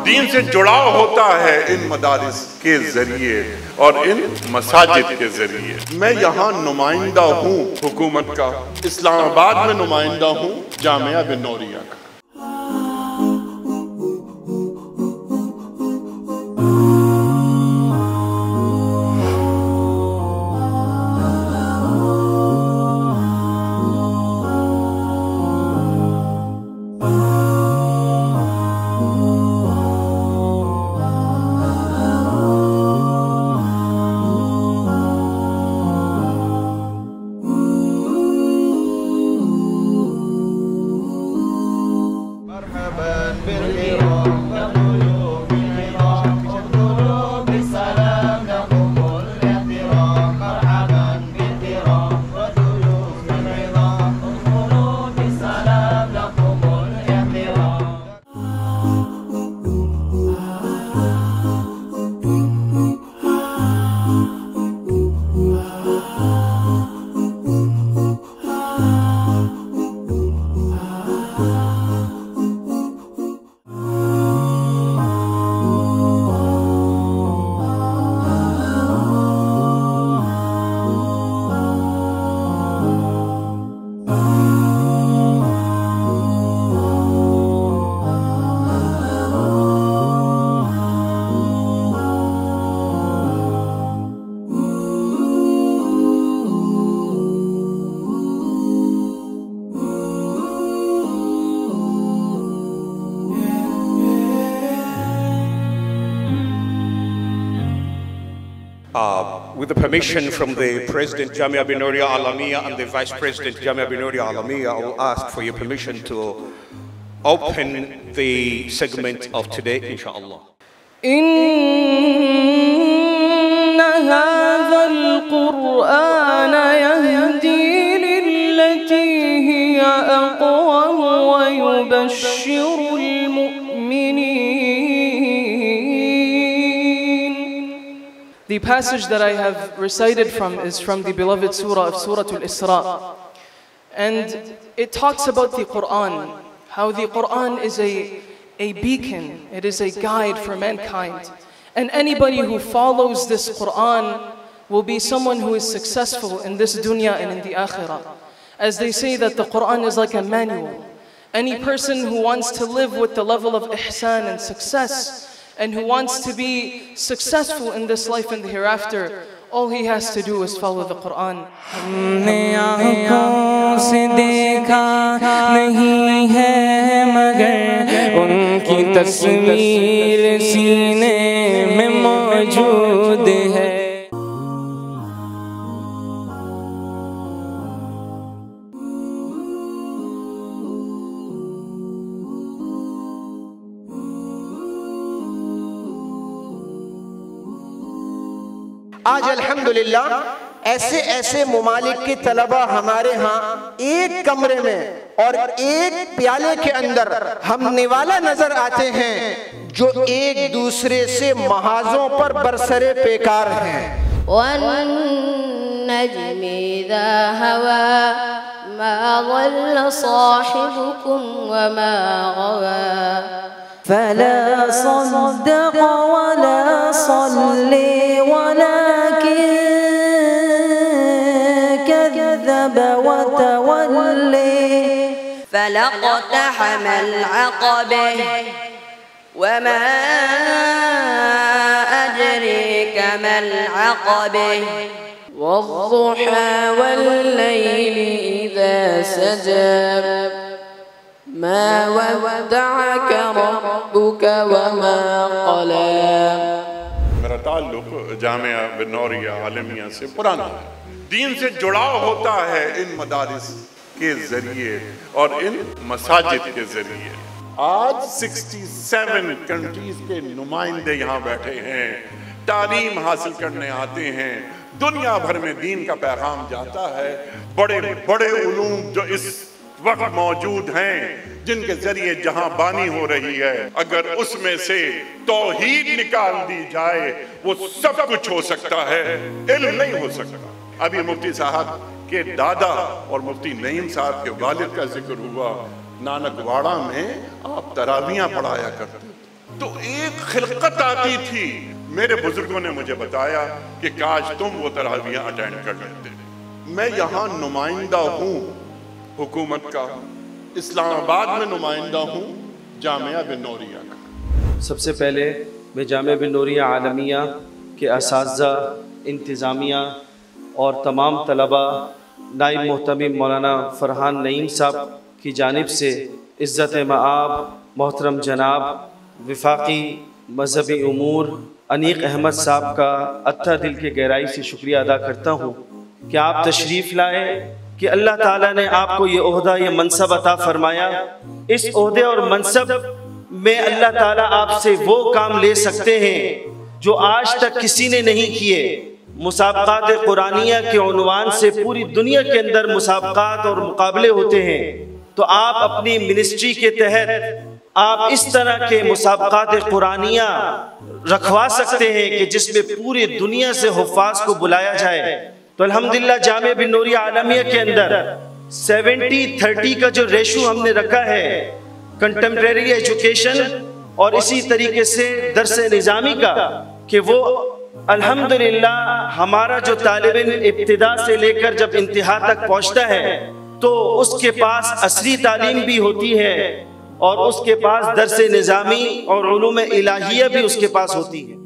दीन से जुड़ाव होता है इन मदारिस के जरिए और इन मसाजिद के जरिए। मैं यहाँ नुमाइंदा हूँ हुकूमत का, इस्लामाबाद में नुमाइंदा हूँ जामिया बिनौरिया का। With the permission from the President Jamia Binouria Alamiya and the Vice President Jamia Binouria Alamiya, I will ask for your permission to open the segment of today, inshallah. Inna hadha al-Qur'an yahdi lillati hiya aqwam wa yubashshiru al-mu'minin. The passage that I have recited from is from the beloved surah of Surah Al-Isra. And it talks about the Quran, how the Quran is a beacon, it is a guide for mankind. And anybody who follows this Quran will be someone who is successful in this dunya and in the akhirah. As they say that the Quran is like a manual. Any person who wants to live with the level of ihsan and success, and who wants to be successful in this life and the hereafter, all he has to do is follow the Quran. हमने आँखों से देखा नहीं है मगर उनकी तस्वीर सीने में मौजूद है। आज अल्हम्दुलिल्लाह ऐसे ऐसे मुमालिक के तलबा हमारे यहाँ एक कमरे में और एक प्याले के अंदर हम निवाला नजर आते हैं जो एक दूसरे से महाजों पर बरसरे पेकार हैं। वन्नज्मि इज़ा हवा मा ज़ल्ल साहिबुकुम वमा गवा फला सद्दक़ वला सल्ली वलाकिन कज़्ज़ब वतवल्ली फलक़तहम अलअक़बा वमा अदरीक मल अक़बा वद्दुहा वल्लैलि इज़ा सजा मा वद्दअक रब्बुक वमा क़ला। मेरा ताल्लुक जामिया बिनौरिया आलमिया से पुराना है। दीन से जुड़ाव होता है इन मदारिस के जरिए और इन मसाजिद के जरिए। आज 67 कंट्रीज के नुमाइंदे यहाँ बैठे हैं, तालीम हासिल करने आते हैं, दुनिया भर में दीन का पैगाम जाता है। बड़े बड़े उलूम जो इस वक्त मौजूद हैं, जिनके जरिए जहां बानी हो रही है, अगर उसमें से तौहीद निकाल दी जाए वो सब कुछ हो सकता है, इल्म नहीं हो सकता। अभी मुफ्ती साहब के दादा और मुफ्ती नईम साहब के वालिद का जिक्र हुआ, नानकवाड़ा में आप तरावियां पढ़ाया करते। तो एक खिलकत आती थी, मेरे बुजुर्गों ने मुझे बताया कि काश तुम वो तरावियां अटेंड कर लेते। मैं यहाँ नुमाइंदा हूँ हुकूमत का, इस्लामाबाद में नुमाइंदा हूँ जामिया बिन्नौरिया का। सबसे पहले मैं जामिया बिन्नौरिया आलमिया के असातिज़ा, इंतज़ामिया और तमाम तलबा नाइब मोहतमिम मौलाना फ़रहान नईम साहब की जानिब से इज़्ज़त मआब मोहतरम जनाब वफाकी मजहबी उमूर अनीक अहमद साहब का अत्था दिल के गहराई से शुक्रिया अदा करता हूँ कि आप तशरीफ़ लाए, कि अल्लाह ताला ने आपको ये ओहदा, ये मनसब अता फरमाया। इस ओहदे और मनसब में अल्लाह ताला आपसे वो काम ले सकते हैं जो आज तक किसी ने नहीं किए। मुसाबक़ात कुरानिया के उन्वान से पूरी दुनिया के अंदर मुसाबक़ात और मुकाबले होते हैं, तो आप अपनी मिनिस्ट्री के तहत आप इस तरह के मुसाबक़ात कुरानिया रखवा सकते हैं कि जिसमें पूरी दुनिया से हुफ़ाज़ को बुलाया जाए। तो अल्हम्दुलिल्लाह जामिया बिन्नौरिया आलमिया के अंदर 70-30 का जो रेशो हमने रखा है, कंटेम्प्रेरी एजुकेशन और इसी तरीके से दर्स निज़ामी का, कि वो अल्हम्दुलिल्लाह हमारा जो तालिब इल्म इब्तिदा से लेकर जब इंतहा तक पहुँचता है तो उसके पास असली तालीम भी होती है और उसके पास दर्स निज़ामी और उलूम इलाहिया भी उसके पास होती है।